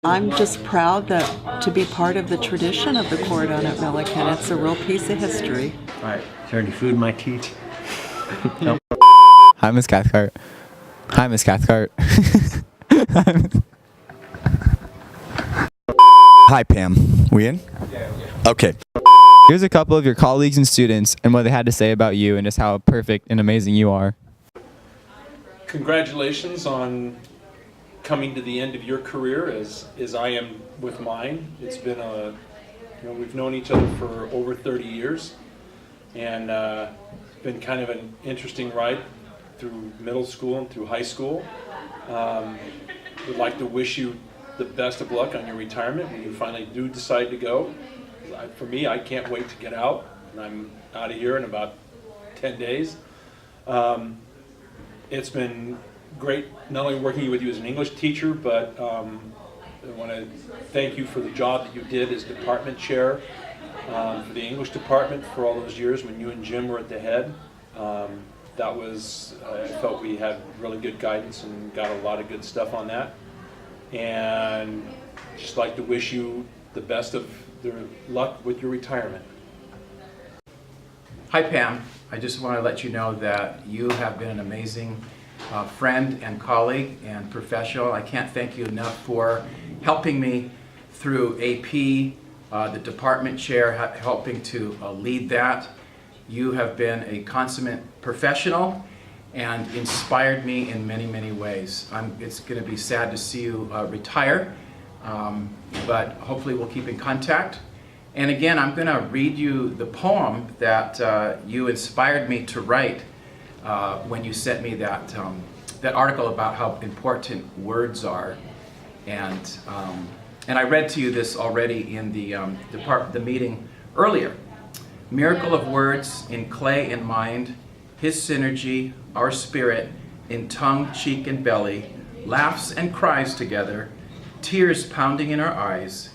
I'm just proud that to be part of the tradition of the cordon at Milliken. It's a real piece of history. All right, is there any food in my teeth? No. Hi, Miss Cathcart. Hi, Miss Cathcart. Hi, Pam. We in? Okay. Here's a couple of your colleagues and students and what they had to say about you and just how perfect and amazing you are. Congratulations on coming to the end of your career as I am with mine. It's been we've known each other for over 30 years, and been kind of an interesting ride through middle school and through high school. Would like to wish you the best of luck on your retirement when you finally do decide to go. For me, I can't wait to get out, and I'm out of here in about 10 days. It's been great not only working with you as an English teacher, but I want to thank you for the job that you did as department chair for the English department for all those years when you and Jim were at the head. That was, I felt we had really good guidance and got a lot of good stuff on that. And just like to wish you the best of luck with your retirement. Hi Pam, I just want to let you know that you have been an amazing friend and colleague and professional. I can't thank you enough for helping me through AP, the department chair, helping to lead that. You have been a consummate professional and inspired me in many, many ways. It's going to be sad to see you retire, but hopefully we'll keep in contact. And again, I'm going to read you the poem that you inspired me to write when you sent me that article about how important words are. And I read to you this already in the meeting earlier. Miracle of words in clay and mind, his synergy, our spirit, in tongue, cheek, and belly, laughs and cries together, tears pounding in our eyes,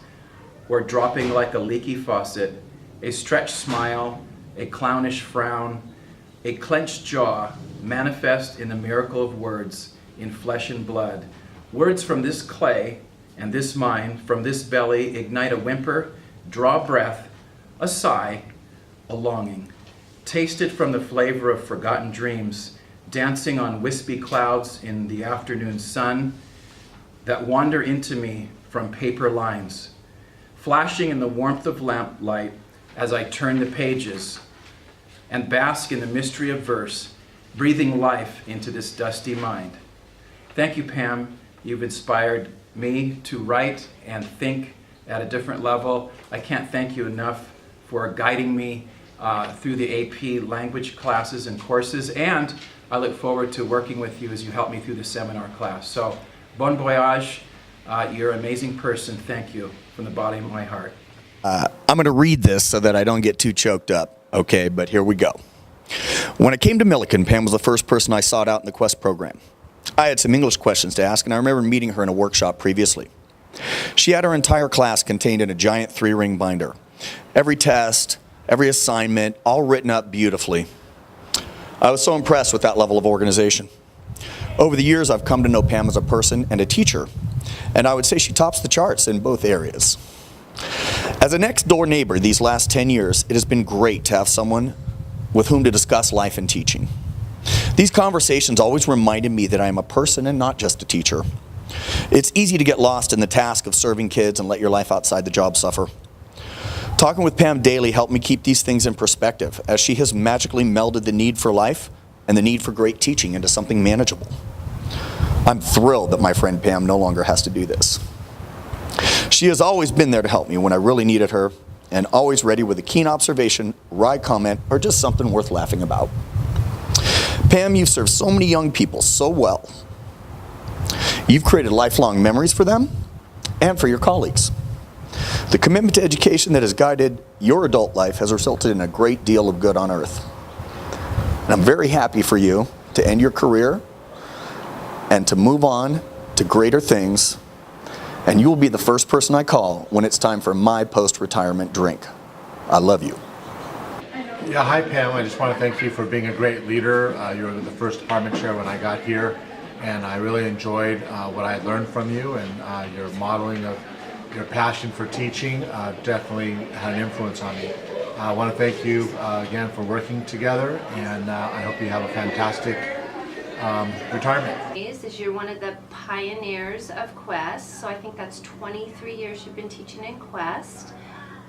or dropping like a leaky faucet, a stretched smile, a clownish frown, a clenched jaw, manifest in the miracle of words, in flesh and blood. Words from this clay and this mind, from this belly, ignite a whimper, draw breath, a sigh, a longing. Tasted from the flavor of forgotten dreams, dancing on wispy clouds in the afternoon sun that wander into me from paper lines, flashing in the warmth of lamplight as I turn the pages and bask in the mystery of verse, breathing life into this dusty mind. Thank you, Pam. You've inspired me to write and think at a different level. I can't thank you enough for guiding me through the AP language classes and courses, and I look forward to working with you as you help me through the seminar class. So, bon voyage. You're an amazing person. Thank you from the bottom of my heart. I'm going to read this so that I don't get too choked up, okay, but here we go. When I came to Milliken, Pam was the first person I sought out in the Quest program. I had some English questions to ask, and I remember meeting her in a workshop previously. She had her entire class contained in a giant 3-ring binder. Every test, every assignment, all written up beautifully. I was so impressed with that level of organization. Over the years, I've come to know Pam as a person and a teacher, and I would say she tops the charts in both areas. As a next-door neighbor these last 10 years, it has been great to have someone with whom to discuss life and teaching. These conversations always reminded me that I am a person and not just a teacher. It's easy to get lost in the task of serving kids and let your life outside the job suffer. Talking with Pam daily helped me keep these things in perspective, as she has magically melded the need for life and the need for great teaching into something manageable. I'm thrilled that my friend Pam no longer has to do this. She has always been there to help me when I really needed her, and always ready with a keen observation, wry comment, or just something worth laughing about. Pam, you've served so many young people so well. You've created lifelong memories for them and for your colleagues. The commitment to education that has guided your adult life has resulted in a great deal of good on earth. And I'm very happy for you to end your career and to move on to greater things. And you will be the first person I call when it's time for my post-retirement drink. I love you. Yeah, hi Pam. I just want to thank you for being a great leader. You were the first department chair when I got here. and I really enjoyed what I learned from you, and your modeling of your passion for teaching definitely had an influence on me. I want to thank you again for working together, and I hope you have a fantastic retirement. Is you're one of the pioneers of Quest, so I think that's 23 years you've been teaching in Quest,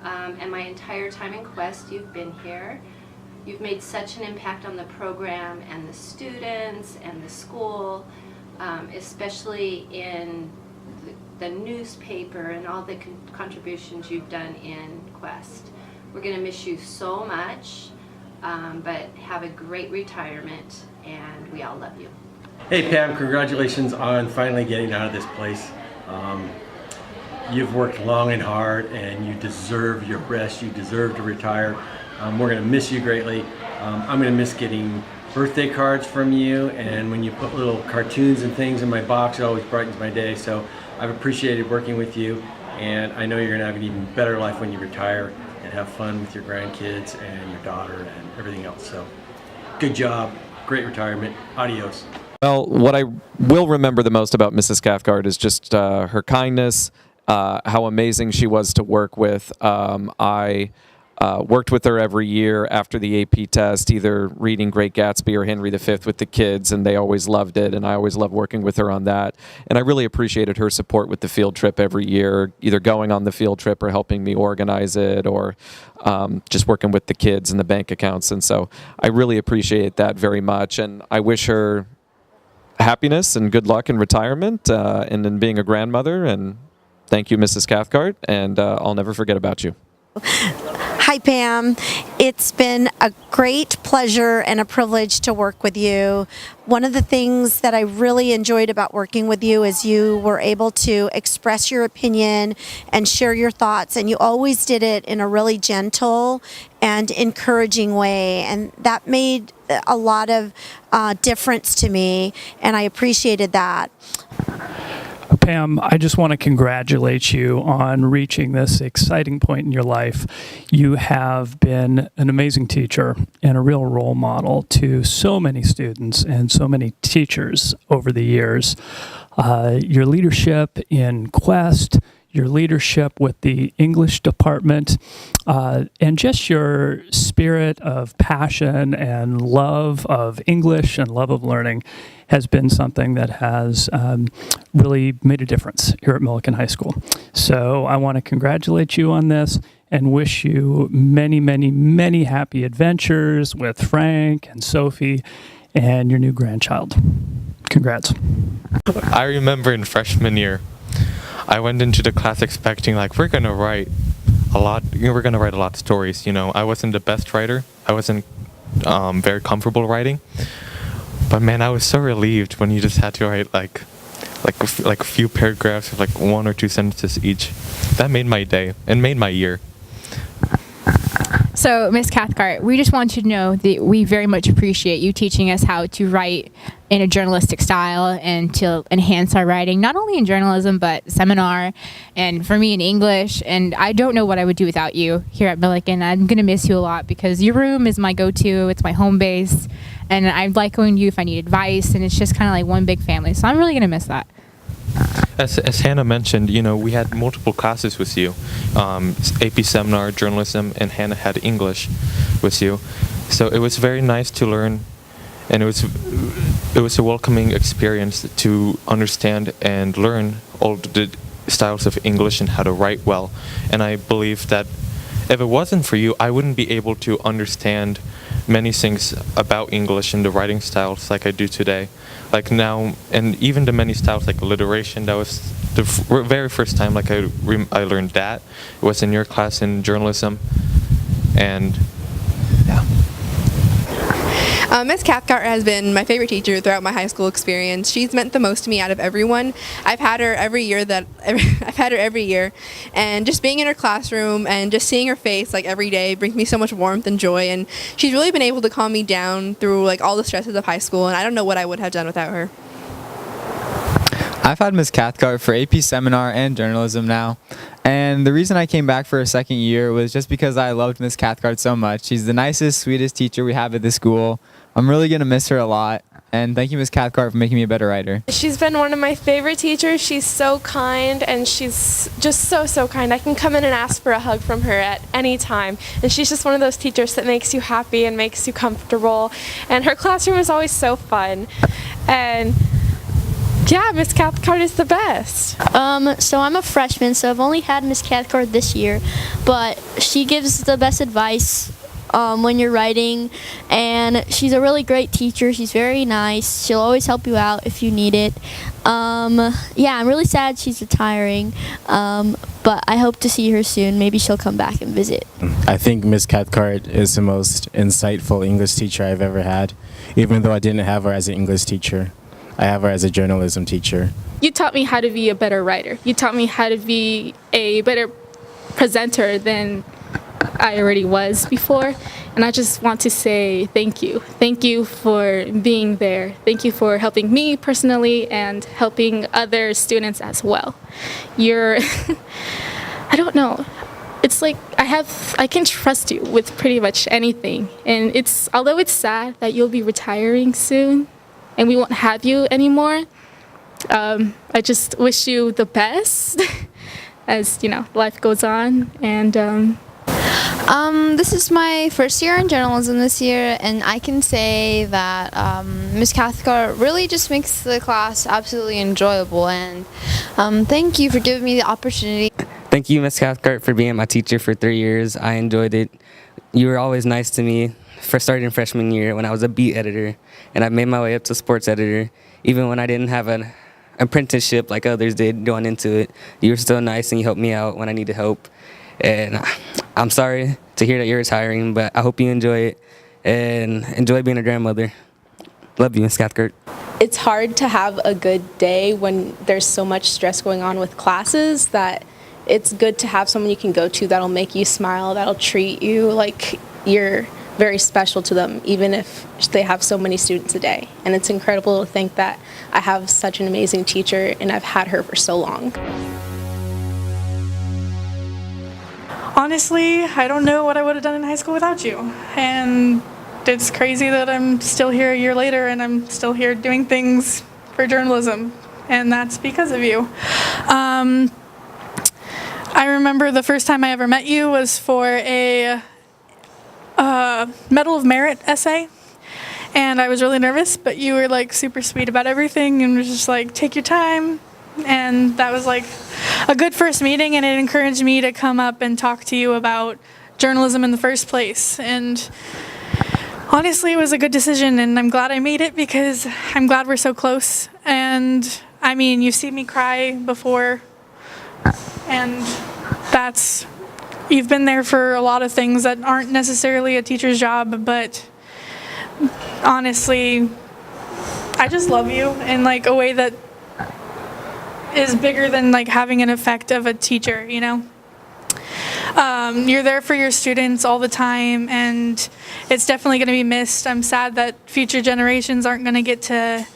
and my entire time in Quest you've been here. You've made such an impact on the program and the students and the school, especially in the newspaper and all the contributions you've done in Quest. We're going to miss you so much, but have a great retirement, and we all love you. Hey Pam, congratulations on finally getting out of this place. You've worked long and hard, and you deserve your rest. You deserve to retire. We're going to miss you greatly. I'm going to miss getting birthday cards from you, and when you put little cartoons and things in my box, it always brightens my day. So I've appreciated working with you, and I know you're going to have an even better life when you retire and have fun with your grandkids and your daughter and everything else. So good job, great retirement, adios. Well, what I will remember the most about Mrs. Cathcart is just her kindness, how amazing she was to work with. I worked with her every year after the AP test, either reading Great Gatsby or Henry V with the kids, and they always loved it, and I always loved working with her on that. And I really appreciated her support with the field trip every year, either going on the field trip or helping me organize it, or just working with the kids and the bank accounts. And so I really appreciate that very much, and I wish her happiness and good luck in retirement and in being a grandmother. And thank you, Mrs. Cathcart, and I'll never forget about you. Hi Pam, it's been a great pleasure and a privilege to work with you. One of the things that I really enjoyed about working with you is you were able to express your opinion and share your thoughts, and you always did it in a really gentle and encouraging way, and that made a lot of difference to me, and I appreciated that. Pam, I just want to congratulate you on reaching this exciting point in your life. You have been an amazing teacher and a real role model to so many students and so many teachers over the years. Your leadership in Quest, your leadership with the English department, and just your spirit of passion and love of English and love of learning has been something that has really made a difference here at Millikan High School. So I want to congratulate you on this and wish you many, many, many happy adventures with Frank and Sophie and your new grandchild. Congrats. I remember in freshman year, I went into the class expecting, like, we're going to write a lot of stories. You know, I wasn't the best writer. I wasn't very comfortable writing. But man, I was so relieved when you just had to write like a few paragraphs of like 1 or 2 sentences each. That made my day and made my year. So, Ms. Cathcart, we just want you to know that we very much appreciate you teaching us how to write in a journalistic style and to enhance our writing, not only in journalism, but seminar, and for me in English. And I don't know what I would do without you here at Millikan. I'm going to miss you a lot because your room is my go-to. It's my home base. And I like going to you if I need advice, and it's just kind of like one big family. So I'm really going to miss that. As Hannah mentioned, you know, we had multiple classes with you, AP Seminar, Journalism, and Hannah had English with you. So it was very nice to learn, and it was a welcoming experience to understand and learn all the styles of English and how to write well. And I believe that if it wasn't for you, I wouldn't be able to understand many things about English and the writing styles like I do today. Like now, and even the many styles like alliteration, that was the very first time like I learned that. It was in your class in journalism, and yeah. Ms. Cathcart has been my favorite teacher throughout my high school experience. She's meant the most to me out of everyone. I've had her every year, and just being in her classroom and just seeing her face like every day brings me so much warmth and joy, and she's really been able to calm me down through like all the stresses of high school, and I don't know what I would have done without her. I've had Ms. Cathcart for AP Seminar and Journalism now, and the reason I came back for a second year was just because I loved Ms. Cathcart so much. She's the nicest, sweetest teacher we have at the school. I'm really going to miss her a lot, And thank you, Ms. Cathcart, for making me a better writer. She's been one of my favorite teachers. She's so kind, and she's just so kind. I can come in and ask for a hug from her at any time. And she's just one of those teachers that makes you happy and makes you comfortable. And her classroom is always so fun. And yeah, Miss Cathcart is the best. So I'm a freshman, so I've only had Miss Cathcart this year, but she gives the best advice when you're writing, and she's a really great teacher. She's very nice. She'll always help you out if you need it. Yeah, I'm really sad she's retiring, but I hope to see her soon. Maybe she'll come back and visit. I think Miss Cathcart is the most insightful English teacher I've ever had, even though I didn't have her as an English teacher. I have her as a journalism teacher. You taught me how to be a better writer. You taught me how to be a better presenter than I already was before. And I just want to say thank you. Thank you for being there. Thank you for helping me personally and helping other students as well. You're, I don't know. It's like I can trust you with pretty much anything. And although it's sad that you'll be retiring soon and we won't have you anymore, I just wish you the best as, life goes on. And this is my first year in journalism this year, and I can say that Ms. Cathcart really just makes the class absolutely enjoyable, and thank you for giving me the opportunity. Thank you, Ms. Cathcart, for being my teacher for 3 years. I enjoyed it. You were always nice to me for starting freshman year when I was a beat editor, and I made my way up to sports editor. Even when I didn't have an apprenticeship like others did going into it, you were still nice and you helped me out when I needed help. And I'm sorry to hear that you're retiring, but I hope you enjoy it and enjoy being a grandmother. Love you, Ms. Cathcart. It's hard to have a good day when there's so much stress going on with classes that it's good to have someone you can go to that'll make you smile, that'll treat you like you're very special to them, even if they have so many students a day. And it's incredible to think that I have such an amazing teacher and I've had her for so long. Honestly, I don't know what I would have done in high school without you. And it's crazy that I'm still here a year later and I'm still here doing things for journalism. And that's because of you. I remember the first time I ever met you was for a Medal of Merit essay. And I was really nervous, but you were like super sweet about everything and was just like, take your time. And that was like a good first meeting, and it encouraged me to come up and talk to you about journalism in the first place. And honestly, it was a good decision, and I'm glad I made it because I'm glad we're so close. And I mean, you've seen me cry before, and you've been there for a lot of things that aren't necessarily a teacher's job, but honestly, I just love you in like a way that is bigger than like having an effect of a teacher, You're there for your students all the time, and it's definitely going to be missed. I'm sad that future generations aren't going to get to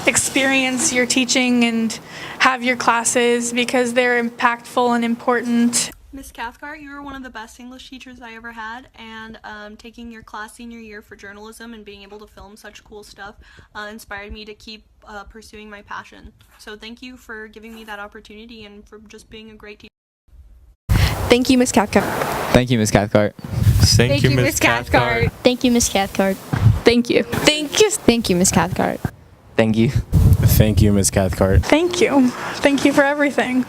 experience your teaching and have your classes because they're impactful and important. Miss Cathcart, you were one of the best English teachers I ever had, and taking your class senior year for journalism and being able to film such cool stuff inspired me to keep pursuing my passion. So thank you for giving me that opportunity and for just being a great teacher. Thank you, Miss Cathcart. Thank you, Ms. Cathcart. Thank you, Ms. Cathcart. Thank you, Miss Cathcart. Thank you. Thank you. Thank you, Ms. Cathcart. Thank you. Thank you, Ms. Cathcart. Thank you. Thank you for everything.